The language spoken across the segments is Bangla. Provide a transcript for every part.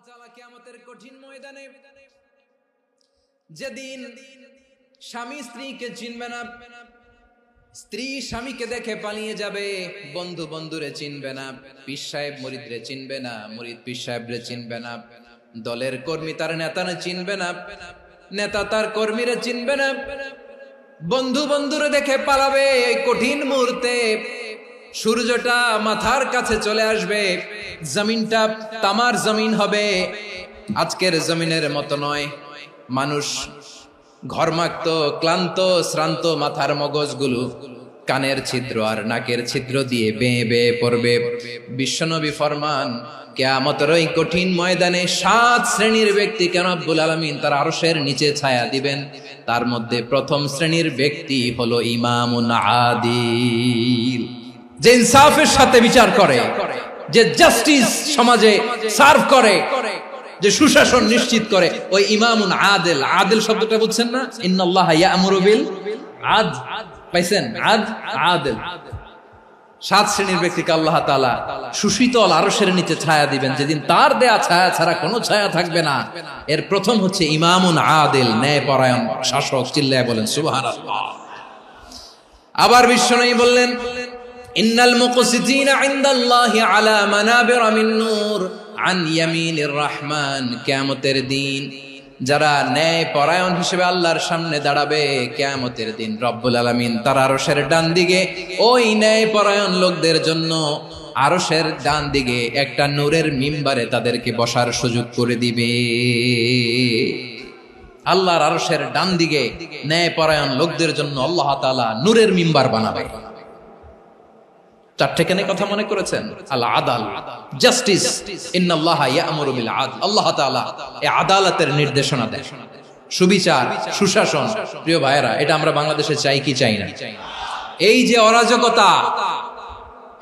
তাআলা কিয়ামতের কঠিন ময়দানে যেদিন স্বামী স্ত্রীকে চিনবে না, স্ত্রী স্বামীকে দেখে পালিয়ে যাবে, বন্ধু বন্ধুরে চিনবে না, পীর সাহেব মুরিদরে চিনবে না, মুরিদ পীর সাহেবরে চিনবে না, দলের কর্মী তার নেতারে চিনবে না, নেতা তার কর্মীরে চিনবে না, বন্ধু বন্ধুরে দেখে পালাবে। এই কঠিন মুহূর্তে সূর্যটা মাথার কাছে চলে আসবে, জমিনটা তামার জমিন হবে, আজকের জমিনের মতো নয়। মানুষ ঘর্মাক্ত, ক্লান্ত, শ্রান্ত মাথার মগজগুলো কানের ছিদ্র আর নাকের ছিদ্র দিয়ে বেয়ে বেয়ে পড়বে। বিশ্বনবী ফরমান, কিয়ামতের ওই কঠিন ময়দানে 7 শ্রেণীর ব্যক্তিকে রব্বুল আলামিন তার আরশের নিচে ছায়া দিবেন। তার মধ্যে প্রথম শ্রেণীর ব্যক্তি হলো ইমামুন আদিল, যে ইনসাফের সাথে বিচার করে, যে জাস্টিস সমাজে সার্ভ করে, যে সুশাসন নিশ্চিত করে, ওই ইমামুন আদিল। আদিল শব্দটা বুঝছেন না? ইন্নাল্লাহা ইয়া'মুরু বিল আদল, পাইছেন? আদিল। 7 শ্রেণীর ব্যক্তিকে আল্লাহ তাআলা সুশীতল আরশের নিচে ছায়া দিবেন, যেদিন তার দেয়া ছায়া ছাড়া কোনো ছায়া থাকবে না। এর প্রথম হচ্ছে ইমামুন আদিল, ন্যায়পরায়ণ শাসক। চিল্লায় বলেন সুবহানাল্লাহ। আবার বিশ্বনবী বললেন, ইন্নাল মুকসিতিনা ইনদাল্লাহি আলা মানাবিরা মিন নূর আন ইয়ামিনির রহমান। কিয়ামতের দিন যারা ন্যায় পরায়ণ হিসেবে আল্লাহর সামনে দাঁড়াবে, কিয়ামতের দিন রব্বুল আলামিন তার আরশের ডান দিকে ওই ন্যায় পরায়ণ লোকদের জন্য আরশের ডান দিকে একটা নূরের মিম্বারে তাদেরকে বসার সুযোগ করে দিবে। আল্লাহর আরশের ডান দিকে ন্যায় পরায়ণ লোকদের জন্য আল্লাহ তাআলা নূরের মিম্বার বানাবে। 4টে কেন কথা মনে করেছেন? আল আদাল, জাস্টিস। ইন্নাল্লাহা ইয়া'মুরু বিল আদল। আল্লাহ তাআলা এই আদালতের নির্দেশনা দেন, সুবিচার, সুশাসন। প্রিয় ভাইয়েরা, এটা আমরা বাংলাদেশে চাই কি চাই না? এই যে অরাজকতা,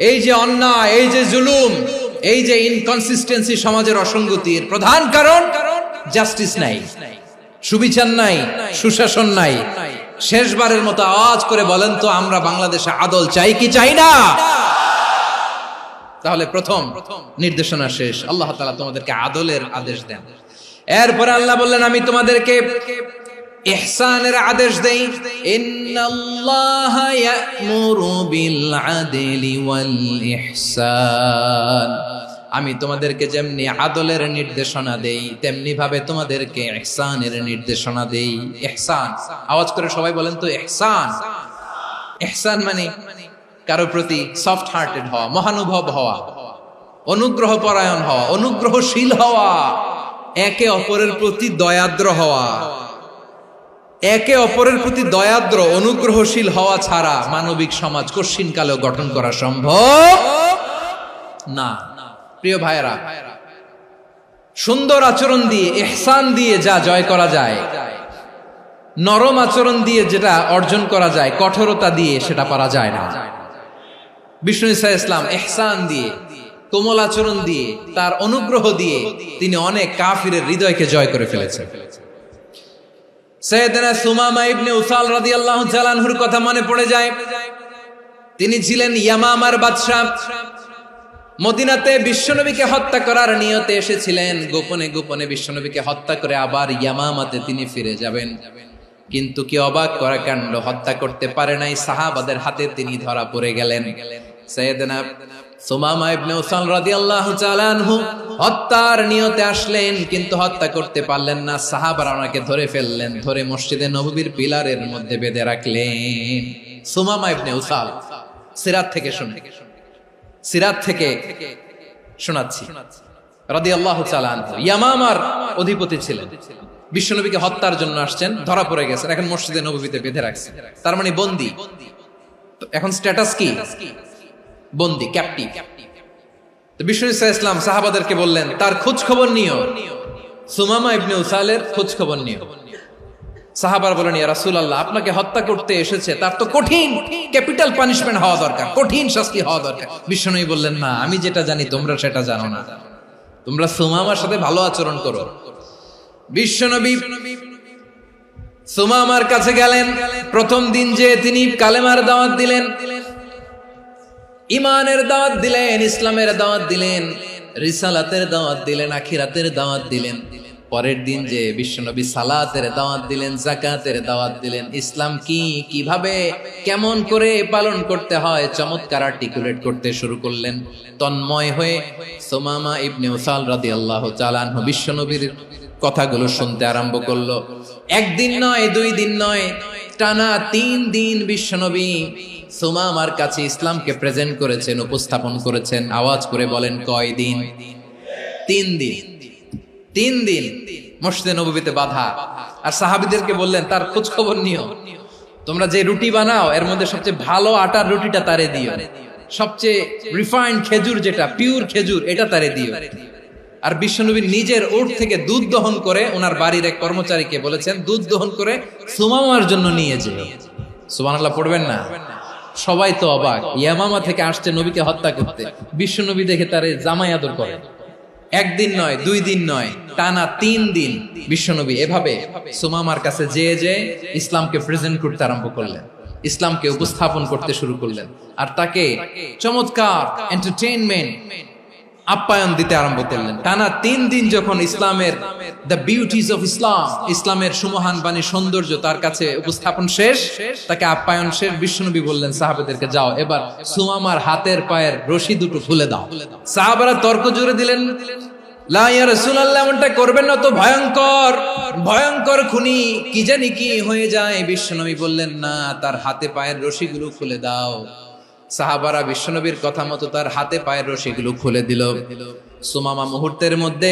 এই যে অন্যায়, এই যে জুলুম, এই যে ইনকনসিস্টেন্সি সমাজের অসঙ্গতির প্রধান কারণ জাস্টিস নাই, সুবিচার নাই, সুশাসন নাই। শেষবারের মতো আওয়াজ করে বলেন তো, আমরা বাংলাদেশে আদল চাই কি চাই না? তাহলে প্রথম নির্দেশনা শেষ। আল্লাহ তাআলা তোমাদেরকে আদলের আদেশ দেন। এরপরে আল্লাহ বললেন, আমি তোমাদেরকে ইহসানের আদেশ দেই। ইন্নাল্লাহা ইয়া'মুরু বিল আদলি ওয়াল ইহসান। আমি তোমাদেরকে যেমনি আদলের নির্দেশনা দেই, তেমনি ভাবে তোমাদেরকে ইহসানের নির্দেশনা দেই। ইহসান, আওয়াজ করে সবাই বলেন তো ইহসান। ইহসান মানে কারো প্রতি সফট হার্টেড হওয়া, মহানুভব হওয়া, অনুগ্রহ পরায়ণ হওয়া, অনুগ্রহশীল হওয়া, একে অপরের প্রতি দয়াদ্র হওয়া। একে অপরের প্রতি দয়াদ্র, অনুগ্রহশীল হওয়া ছাড়া মানবিক সমাজ কশিনকালেও গঠন করা সম্ভব না। প্রিয় ভাইয়েরা, সুন্দর আচরণ দিয়ে, ইহসান দিয়ে যা জয় করা যায়, নরম আচরণ দিয়ে যেটা অর্জন করা যায়, কঠোরতা দিয়ে সেটা পারা যায় না। বিষ্ণু ঈসা ইসলাম ইহসান দিয়ে, কোমল আচরণ দিয়ে, তার অনুগ্রহ দিয়ে তিনি অনেক কাফিরের হৃদয়কে জয় করে ফেলেছেন। সাইয়েদনা সুমামা ইবনে উসাল রাদিয়াল্লাহু তাআলা আনহুর কথা মনে পড়ে যায়। তিনি ছিলেন ইয়ামামার বাদশা। মদিনাতে বিশ্বনবীকে হত্যা করার নিয়তে এসেছিলেন, গোপনে গোপনে বিশ্বনবীকে হত্যা করে আবার ইয়ামামাতে তিনি ফিরে যাবেন। কিন্তু কি অবাক করা কাণ্ড, হত্যা করতে পারে নাই, সাহাবাদের হাতে তিনি ধরা পড়ে গেলেন। সাইয়েদনা সুমামা ইবনে উসাল রাদিয়াল্লাহু তাআলা আনহু হত্যার নিয়তে আসলেন, কিন্তু হত্যা করতে পারলেন না। সাহাবারা ওনাকে ধরে ফেললেন, ধরে মসজিদে নববীর পিলারের মধ্যে বেঁধে রাখলেন। সুমামা ইবনে উসাল, সিরাত থেকে শুনে, সিরাত থেকে শোনাচ্ছি, রাদিয়াল্লাহু তাআলা আনহু ইয়ামামার অধিপতি ছিলেন। বিশ্বনবীকে হত্যার জন্য আসছেন, ধরা পড়ে গেছেন, এখন মসজিদে নববীতে বেঁধে রাখছে, তার মানে বন্দী। এখন স্ট্যাটাস কি? বন্দী, ক্যাপটিভ। তো বিষ্ণু ঈসা ইসলাম সাহাবাদেরকে বললেন, তার খোঁজ খবর নিও, সুমামা ইবনে উসালের খোঁজ খবর নিও। সাহাবারা বলেন, ইয়া রাসূলুল্লাহ, আপনাকে হত্যা করতে এসেছে, তার তো কঠিন ক্যাপিটাল পানিশমেন্ট হওয়া দরকার, কঠিন শাস্তি হওয়া দরকার। বিশ্বনবী বললেন, না, আমি যেটা জানি তোমরা সেটা জানো না, তোমরা সুমামার সাথে ভালো আচরণ করো। বিশ্বনবী সুমামার কাছে গেলেন। প্রথম দিন যে তিনি কালেমার দাওয়াত দিলেন, ইমানের দাওয়াত দিলেন, ইসলামের দাওয়াত দিলেন, রিসালাতের দাওয়াত দিলেন, আখিরাতের দাওয়াত দিলেন। পরের দিন যে বিশ্বনবী সালাতের দাওয়াত দিলেন, যাকাতের দাওয়াত দিলেন, ইসলাম কি, কিভাবে, কেমন করে পালন করতে হয় চমৎকার আর্টিকুলেট করতে শুরু করলেন। তন্ময় হয়ে সুমামা ইবনে উসাল রাদিয়াল্লাহু তাআলা আনহু বিশ্বনবীর কথাগুলো শুনতে আরম্ভ করলো। একদিন নয়, 2 দিন নয়, টানা 3 দিন বিশ্বনবী সুমামার কাছে ইসলামকে প্রেজেন্ট করেছেন, উপস্থাপন করেছেন। আওয়াজ করে বলেন, কয় দিন? 3 দিন। 3 দিন মসজিদে নববীতে বাধা। আর সাহাবীদেরকে বললেন, তার খোঁজ খবর নিও, তোমরা যে রুটি বানাও এর মধ্যে সবচেয়ে ভালো আটার রুটিটা তারে দিও, সবচেয়ে রিফাইন্ড খেজুর, যেটা পিওর খেজুর, এটা তারে দিও। আর বিশ্বনবী নিজের ওট থেকে দুধ দহন করে ওনার বাড়ির এক কর্মচারীকে বলেছেন, দুধ দহন করে সুমামার জন্য নিয়ে যেও। সুবহানাল্লাহ পড়বেন না? সবাই তো অবাক, ইয়ামামা থেকে আসছে নবীকে হত্যা করতে, বিশ্বনবী দেখে তারে জামাই আদর করে। একদিন নয়, 2 দিন নয়, টানা 3 দিন বিশ্বনবী এভাবে সুমামার কাছে যেয়ে ইসলামকে প্রেজেন্ট করতে আরম্ভ করলেন, ইসলামকে উপস্থাপন করতে শুরু করলেন। আর তাকে চমৎকার এন্টারটেইনমেন্ট, আপ্যায়ন দিতে আরম্ভ করলেন। টানা 3 দিন যখন ইসলামের দ্য বিউটিজ অফ ইসলাম, ইসলামের সুমহান বাণী, সৌন্দর্য তার কাছে উপস্থাপন শেষ, তাকে আপ্যায়ন শেষ, বিশ্বনবী বললেন সাহাবাদেরকে, যাও এবার সুমামার হাতের পায়ের রশি দুটো খুলে দাও। সাহাবারা তর্ক জুড়ে দিলেন, লা ইয়া রাসূলুল্লাহ, এমনটা করবেন না, তো ভয়ঙ্কর ভয়ঙ্কর খুনি, কি জানি কি হয়ে যায়। বিশ্বনবী বললেন, না, তার হাতে পায়ের রশিগুলো খুলে দাও। সাহাবারা বিশ্বনবীর কথা মতো তার হাতে পায়ের রশিগুলো খুলে দিল। সুমামা মুহূর্তের মধ্যে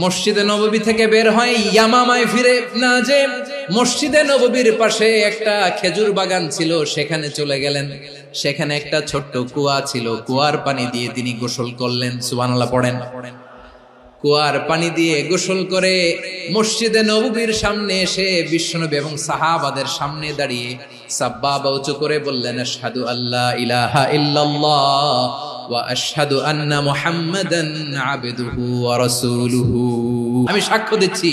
মসজিদে নববী থেকে বের হয়, ইয়ামামায় ফিরে না যে মসজিদে নববীর পাশে একটা খেজুর বাগান ছিল, সেখানে চলে গেলেন। সেখানে একটা ছোট্ট কুয়া ছিল, কুয়ার পানি দিয়ে তিনি গোসল করলেন। সুবহানাল্লাহ পড়েন। কুয়ার পানি দিয়ে গোসল করে মসজিদে নববীর সামনে এসে বিশ্বনবী এবং সাহাবাদের সামনে দাঁড়িয়ে সাব্বাবা উঁচু করে বললেন, আশহাদু আল্লা ইলাহা ইল্লাল্লাহ ওয়া আশহাদু আন্না মুহাম্মাদান আবদুহু ওয়া রাসূলুহু। আমি সাক্ষ্য দিচ্ছি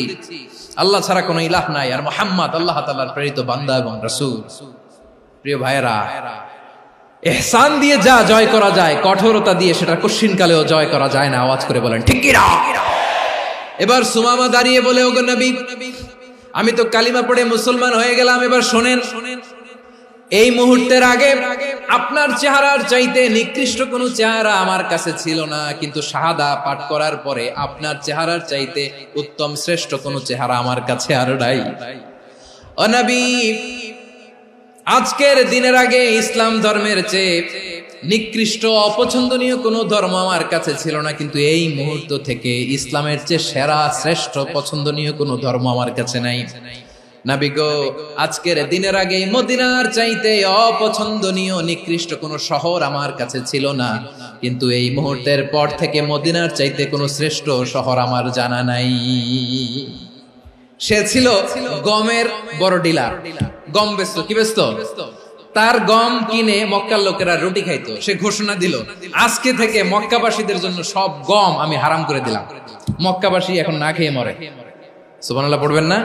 আল্লাহ ছাড়া কোনো ইলাহ নাই, আর মুহাম্মদ আল্লাহ তাআলার প্রেরিত বান্দা এবং রাসূল। প্রিয় ভাইয়েরা, ইহসান দিয়ে যা জয় করা যায়, কঠোরতা দিয়ে সেটা কঠিনকালেও জয় করা যায় না। আওয়াজ করে বলেন, ঠিক কি না? এবার সুমামা দাঁড়িয়ে বলে, ওগো নবী, আমি তো কালিমা পড়ে মুসলমান হয়ে গেলাম, এবার শোনেন, এই মুহূর্তের আগে আপনার চেহারার চাইতে নিকৃষ্ট কোনো চেহারা আমার কাছে ছিল না, কিন্তু শাহাদা পাঠ করার পরে আপনার চেহারার চাইতে উত্তম শ্রেষ্ঠ কোনো চেহারা আমার কাছে আর নাই। ও নবী, আজকের দিনের আগে ইসলাম ধর্মের চেয়ে নিকৃষ্ট অপছন্দনীয় কোনো ধর্ম আমার কাছে ছিল না, কিন্তু এই মুহূর্ত থেকে ইসলামের চেয়ে সেরা, শ্রেষ্ঠ, পছন্দনীয় কোনো ধর্ম আমার কাছে নাই। নবী গো, আজকের দিনের আগে মদিনার চাইতে অপছন্দনীয়, নিকৃষ্ট কোনো শহর আমার কাছে ছিল না, কিন্তু এই মুহূর্তের পর থেকে মদিনার চাইতে কোনো শ্রেষ্ঠ শহর আমার জানা নাই। সে ছিল গমের বড় ডিলার, গম বেচতো। কি বেচতো? তার গম কিনে মক্কার লোকেরা রুটি খাইতো। সে ঘোষণা দিল, আজকে থেকে মক্কাবাসীদের জন্য সব গম আমি হারাম করে দিলাম, মক্কাবাসী এখন না খেয়ে মরে। সুবহানাল্লাহ পড়বেন না?